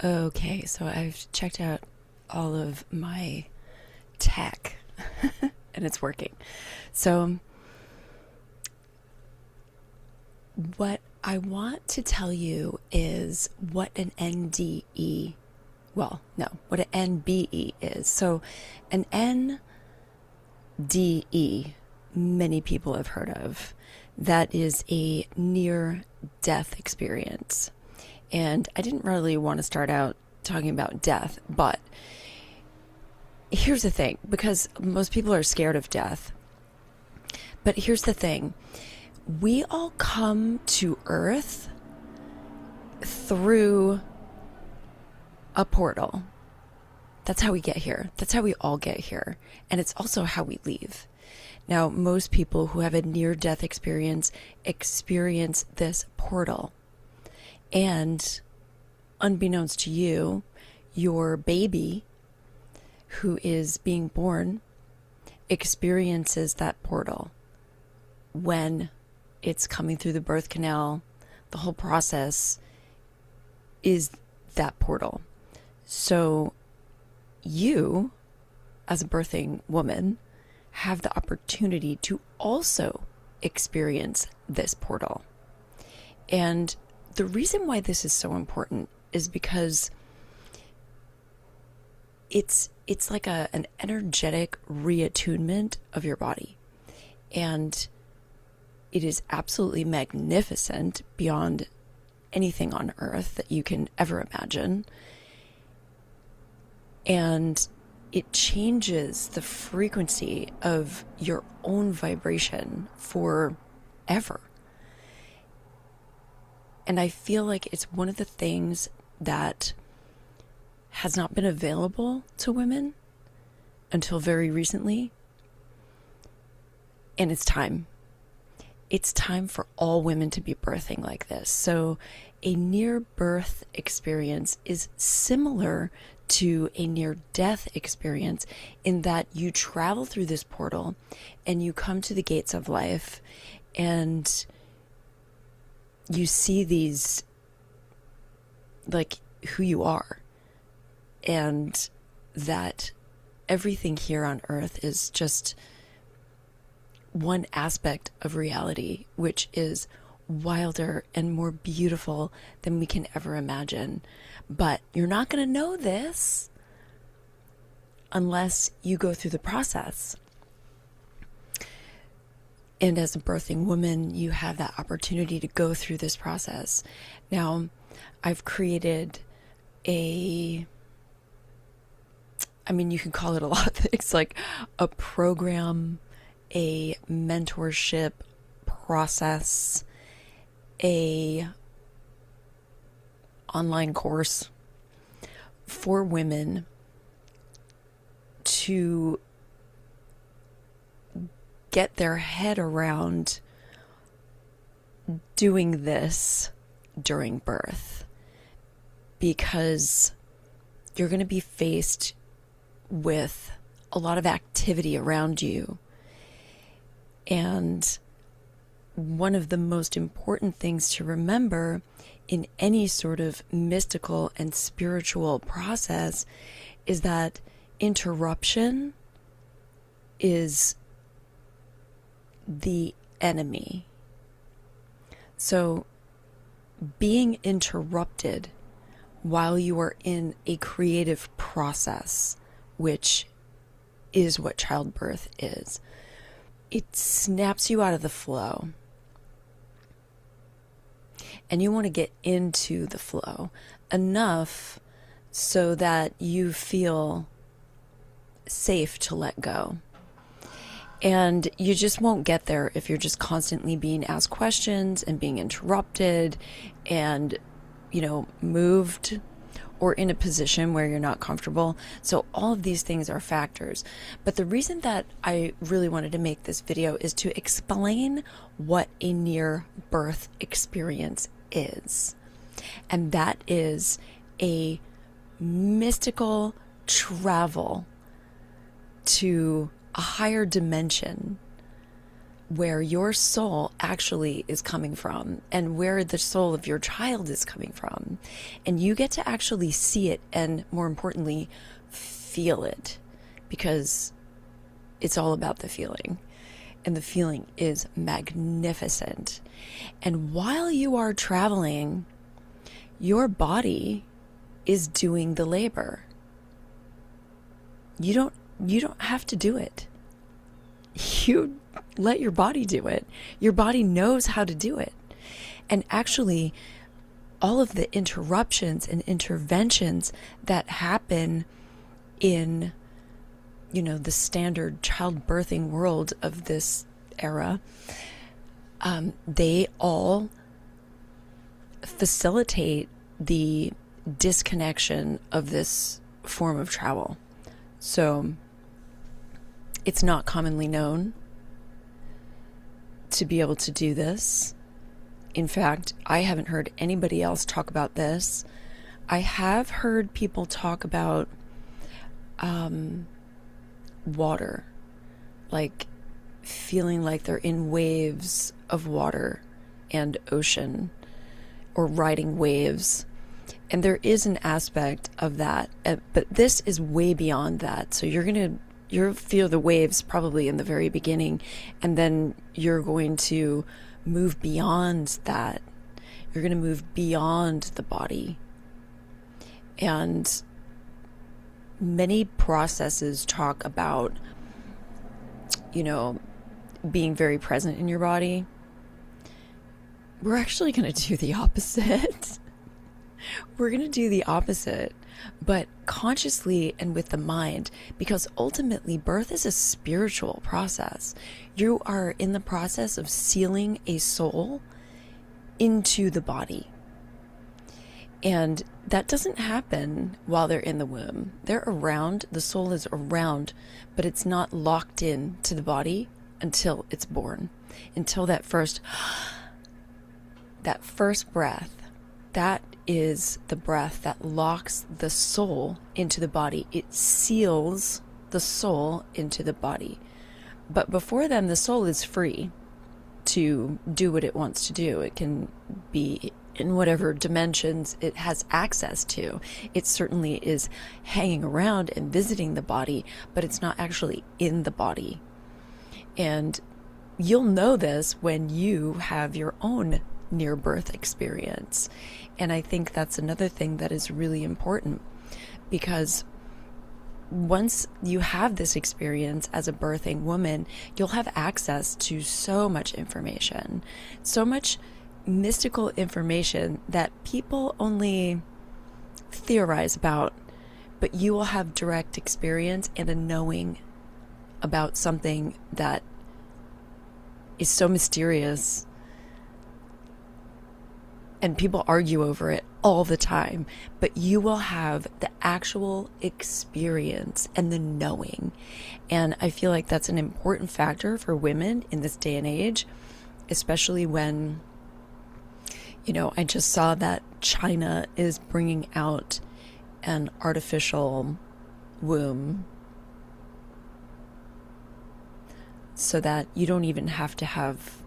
Okay, so I've checked out all of my tech and it's working. So, what I want to tell you is what an NDE, well, no, what an NBE is. So, an NDE, many people have heard of, that is a near death experience. And I didn't really want to start out talking about death, but here's the thing, because most people are scared of death. But here's the thing, we all come to Earth through a portal. That's how we get here. That's how we all get here. And it's also how we leave. Now, most people who have a near-death experience this portal. And unbeknownst to you, your baby who is being born experiences that portal when it's coming through the birth canal. The whole process is that portal. So you, as a birthing woman, have the opportunity to also experience this portal. And the reason why this is so important is because it's like an energetic reattunement of your body. And it is absolutely magnificent beyond anything on earth that you can ever imagine. And it changes the frequency of your own vibration forever. And I feel like it's one of the things that has not been available to women until very recently. And it's time. It's time for all women to be birthing like this. So a near-birth experience is similar to a near-death experience in that you travel through this portal and you come to the gates of life and you see these, like, who you are, and that everything here on earth is just one aspect of reality, which is wilder and more beautiful than we can ever imagine. But you're not going to know this unless you go through the process. And as a birthing woman, you have that opportunity to go through this process. Now, I've created you can call it a lot of things, like a program, a mentorship process, a online course for women to get their head around doing this during birth, because you're going to be faced with a lot of activity around you. And one of the most important things to remember in any sort of mystical and spiritual process is that interruption is the enemy. So being interrupted while you are in a creative process, which is what childbirth is, it snaps you out of the flow. And you want to get into the flow enough so that you feel safe to let go. And you just won't get there if you're just constantly being asked questions and being interrupted and, moved or in a position where you're not comfortable. So all of these things are factors. But the reason that I really wanted to make this video is to explain what a near birth experience is. And that is a mystical travel to a higher dimension where your soul actually is coming from and where the soul of your child is coming from. And you get to actually see it and, more importantly, feel it, because it's all about the feeling. And the feeling is magnificent. And while you are traveling, your body is doing the labor. You don't have to do it. You let your body do it. Your body knows how to do it. And actually, all of the interruptions and interventions that happen in, the standard childbirthing world of this era, they all facilitate the disconnection of this form of travel. So it's not commonly known to be able to do this. In fact, I haven't heard anybody else talk about this. I have heard people talk about water, like feeling like they're in waves of water and ocean, or riding waves. And there is an aspect of that, but this is way beyond that. So you'll feel the waves probably in the very beginning, and then you're going to move beyond that. You're going to move beyond the body. And many processes talk about, being very present in your body. We're actually going to do the opposite. We're going to do the opposite, but consciously and with the mind, because ultimately birth is a spiritual process. You are in the process of sealing a soul into the body. And that doesn't happen while they're in the womb. They're around, the soul is around, but it's not locked in to the body until it's born. Until that first breath. That is the breath that locks the soul into the body. It seals the soul into the body. But before then, the soul is free to do what it wants to do. It can be in whatever dimensions it has access to. It certainly is hanging around and visiting the body, but it's not actually in the body. And you'll know this when you have your own near-birth experience. And I think that's another thing that is really important, because once you have this experience as a birthing woman, you'll have access to so much information, so much mystical information that people only theorize about, but you will have direct experience and a knowing about something that is so mysterious, and people argue over it all the time, but you will have the actual experience and the knowing. And I feel like that's an important factor for women in this day and age, especially when, I just saw that China is bringing out an artificial womb so that you don't even have to have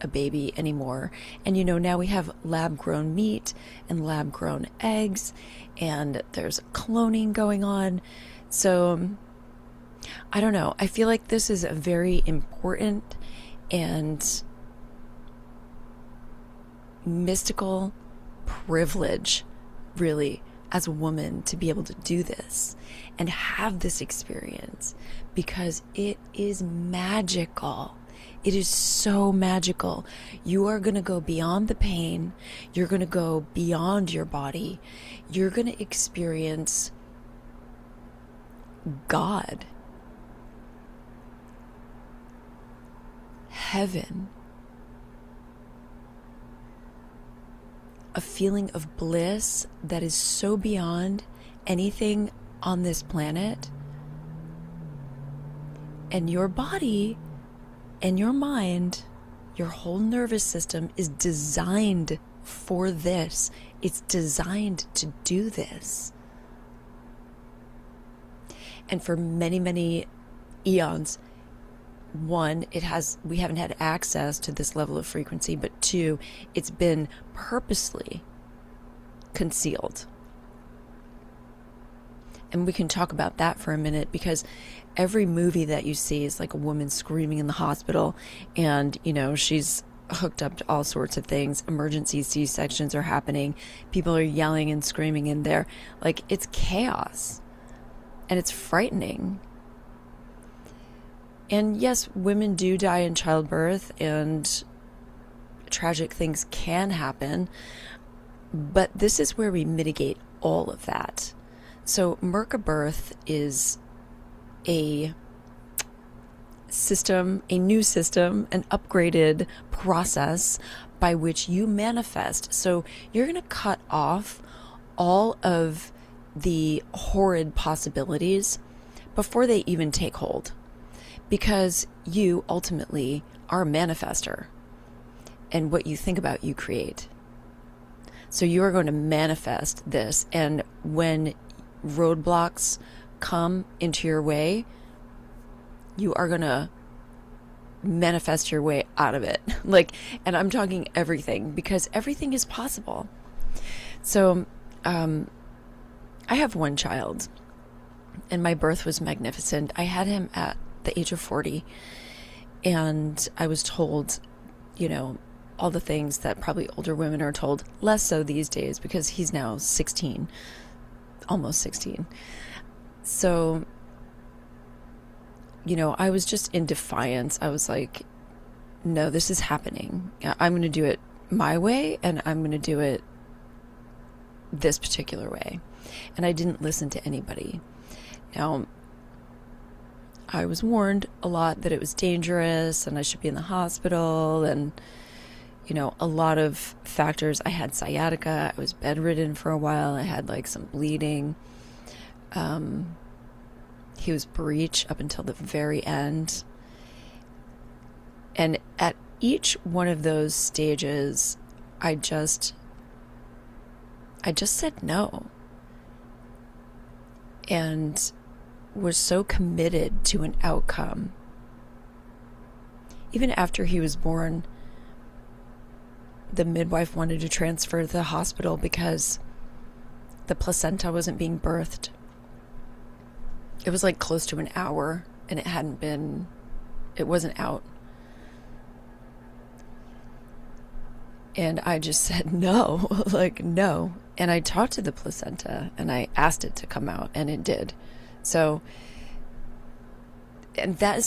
a baby anymore. And now we have lab-grown meat and lab-grown eggs, and there's cloning going on. So I don't know. I feel like this is a very important and mystical privilege, really, as a woman, to be able to do this and have this experience, because it is magical. It is so magical. You are going to go beyond the pain. You're going to go beyond your body. You're going to experience God, heaven, a feeling of bliss that is so beyond anything on this planet. And your body and your mind, your whole nervous system is designed for this. It's designed to do this. And for many, many eons, one, we haven't had access to this level of frequency, but two, it's been purposely concealed. And we can talk about that for a minute, because every movie that you see is like a woman screaming in the hospital, and, she's hooked up to all sorts of things. Emergency C-sections are happening. People are yelling and screaming in there. Like, it's chaos. And it's frightening. And yes, women do die in childbirth, and tragic things can happen. But this is where we mitigate all of that. So Merca Birth is a new system, an upgraded process by which you manifest. So you're going to cut off all of the horrid possibilities before they even take hold, because you ultimately are a manifester, and what you think about, you create. So you are going to manifest this, and when roadblocks come into your way, you are going to manifest your way out of it. And I'm talking everything, because everything is possible. So, I have one child, and my birth was magnificent. I had him at the age of 40, and I was told, all the things that probably older women are told, less so these days, because he's now 16, almost 16. So, I was just in defiance. I was like, no, this is happening. I'm going to do it my way, and I'm going to do it this particular way. And I didn't listen to anybody. Now, I was warned a lot that it was dangerous and I should be in the hospital, and a lot of factors. I had sciatica. I was bedridden for a while. I had some bleeding. He was breech up until the very end. And at each one of those stages, I just said no. And was so committed to an outcome. Even after he was born, the midwife wanted to transfer to the hospital because the placenta wasn't being birthed. It was close to an hour, and it wasn't out. And I just said no, no. And I talked to the placenta, and I asked it to come out, and it did. So, and that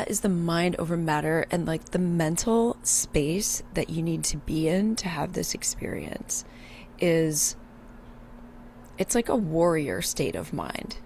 is the mind over matter, and the mental space that you need to be in to have this experience it's like a warrior state of mind.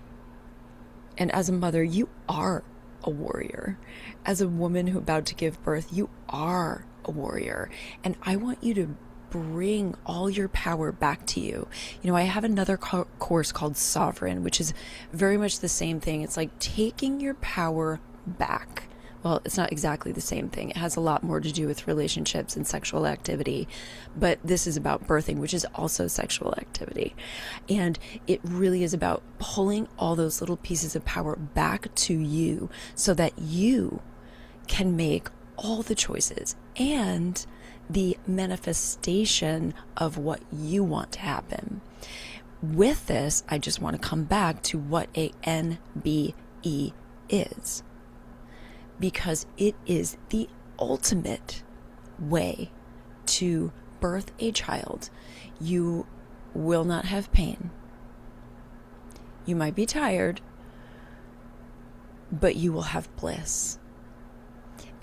And as a mother, you are a warrior. As a woman who about to give birth, you are a warrior. And I want you to bring all your power back to you. I have another course called Sovereign, which is very much the same thing. It's like taking your power back. Well, it's not exactly the same thing. It has a lot more to do with relationships and sexual activity, but this is about birthing, which is also sexual activity. And it really is about pulling all those little pieces of power back to you so that you can make all the choices and the manifestation of what you want to happen. With this, I just want to come back to what a NBE is, because it is the ultimate way to birth a child. You will not have pain. You might be tired, but you will have bliss.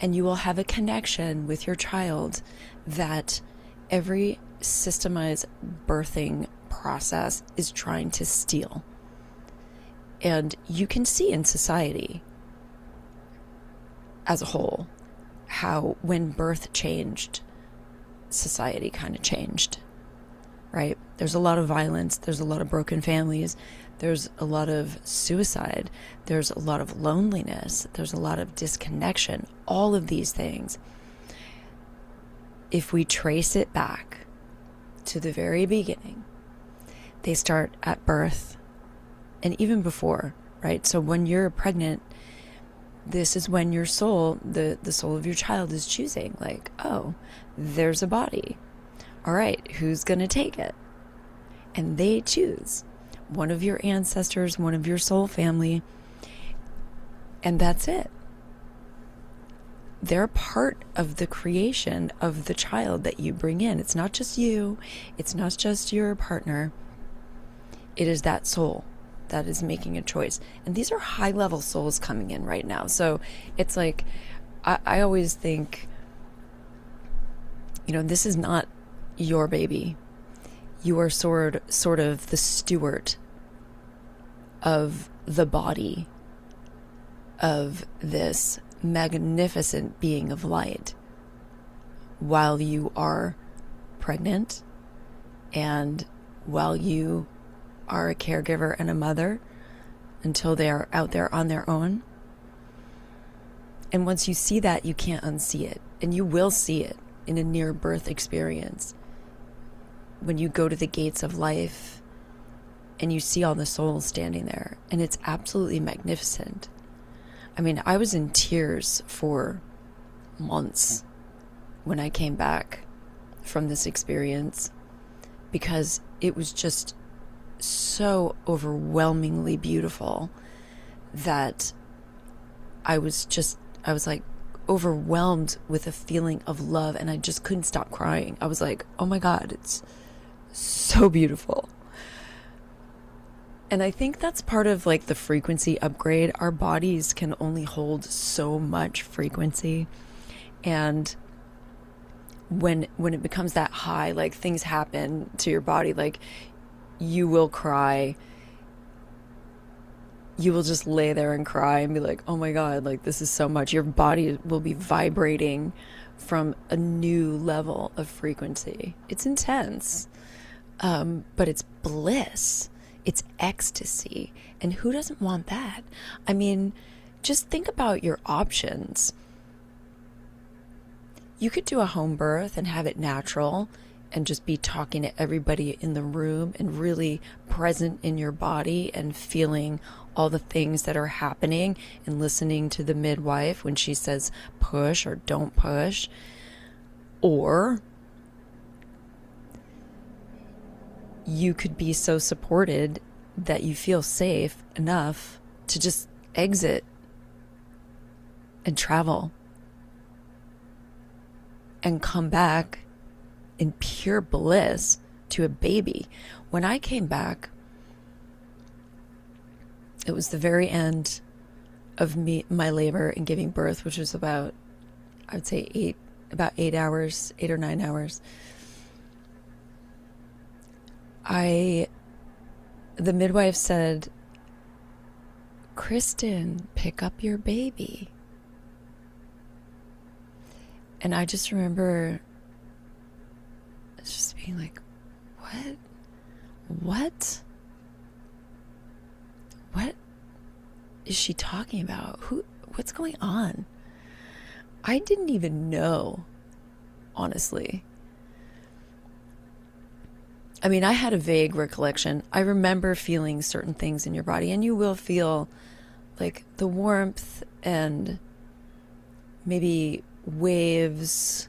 And you will have a connection with your child that every systemized birthing process is trying to steal. And you can see in society as a whole how when birth changed, society kind of changed, right? There's a lot of violence. There's a lot of broken families. There's a lot of suicide. There's a lot of loneliness. There's a lot of disconnection. All of these things, if we trace it back to the very beginning, they start at birth and even before, right? So when you're pregnant, this is when your soul, the soul of your child, is choosing, like, oh, there's a body. All right, who's going to take it? And they choose one of your ancestors, one of your soul family, and that's it. They're part of the creation of the child that you bring in. It's not just you. It's not just your partner. It is that soul that is making a choice. And these are high-level souls coming in right now. So it's like, I always think, this is not your baby. You are sort of the steward of the body of this magnificent being of light while you are pregnant and while you are a caregiver and a mother until they are out there on their own. And once you see that, you can't unsee it. And you will see it in a near birth experience. When you go to the gates of life and you see all the souls standing there, and it's absolutely magnificent. I mean, I was in tears for months when I came back from this experience because it was just so overwhelmingly beautiful that I was like overwhelmed with a feeling of love, and I just couldn't stop crying. I was like, oh my God, it's so beautiful. And I think that's part of like the frequency upgrade. Our bodies can only hold so much frequency. And when it becomes that high, like things happen to your body, like you will cry. You will just lay there and cry and be like, oh my God, like this is so much. Your body will be vibrating from a new level of frequency. It's intense, but it's bliss. It's ecstasy. And who doesn't want that? I mean, just think about your options. You could do a home birth and have it natural and just be talking to everybody in the room and really present in your body and feeling all the things that are happening and listening to the midwife when she says push or don't push. Or you could be so supported that you feel safe enough to just exit and travel and come back in pure bliss to a baby. When I came back, it was the very end of my labor and giving birth, which was about, I would say 8 hours, 8 or 9 hours. The midwife said, Kristin, pick up your baby. And I just remember just being like, what is she talking about? What's going on? I didn't even know, honestly. I mean, I had a vague recollection. I remember feeling certain things in your body, and you will feel like the warmth and maybe waves,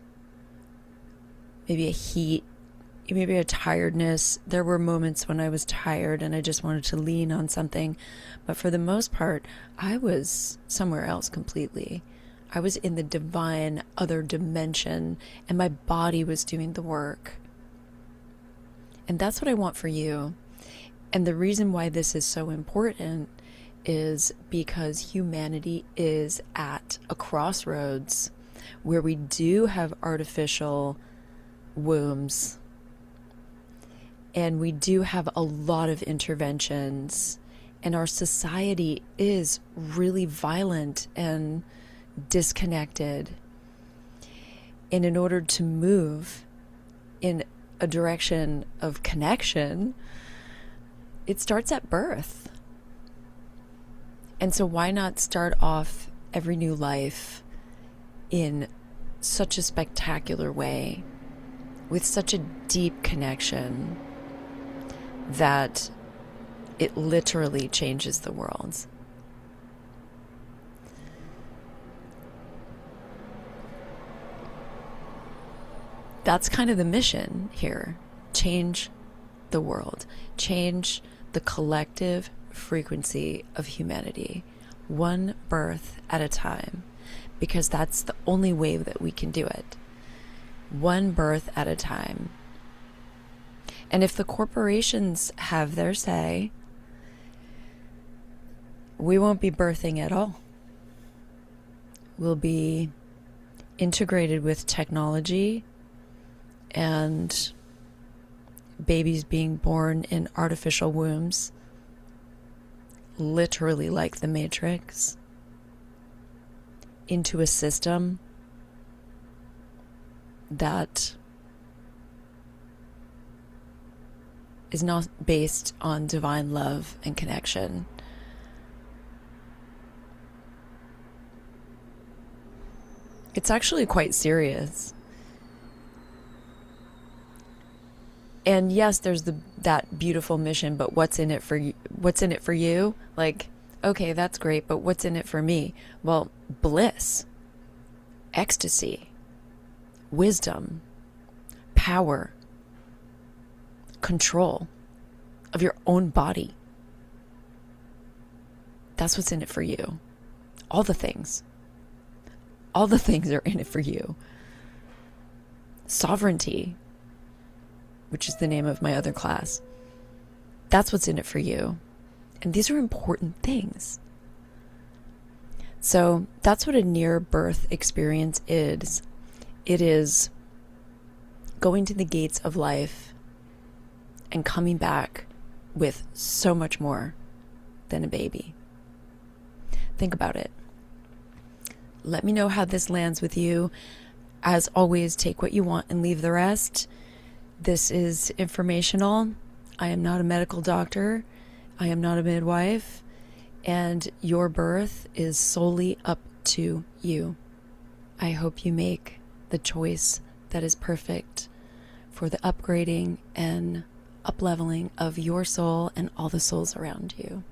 maybe a heat, maybe a tiredness. There were moments when I was tired and I just wanted to lean on something. But for the most part, I was somewhere else completely. I was in the divine other dimension, and my body was doing the work. And that's what I want for you. And the reason why this is so important is because humanity is at a crossroads where we do have artificial wombs and we do have a lot of interventions, and our society is really violent and disconnected. And in order to move in a direction of connection, it starts at birth. And so why not start off every new life in such a spectacular way, with such a deep connection that it literally changes the world. that's kind of the mission here. Change the world. Change the collective frequency of humanity. One birth at a time. Because that's the only way that we can do it. One birth at a time. And if the corporations have their say, we won't be birthing at all. We'll be integrated with technology and babies being born in artificial wombs, literally like the Matrix, into a system that is not based on divine love and connection. It's actually quite serious. And yes, there's that beautiful mission, but what's in it for you? What's in it for you? Like, okay, that's great, but what's in it for me? Well, bliss, ecstasy, wisdom, power, control of your own body. That's what's in it for you. All the things. All the things are in it for you. Sovereignty, which is the name of my other class. That's what's in it for you. And these are important things. So that's what a near-birth experience is. It is going to the gates of life and coming back with so much more than a baby. Think about it. Let me know how this lands with you. As always, take what you want and leave the rest. This is informational. I am not a medical doctor. I am not a midwife. And your birth is solely up to you. I hope you make the choice that is perfect for the upgrading and up-leveling of your soul and all the souls around you.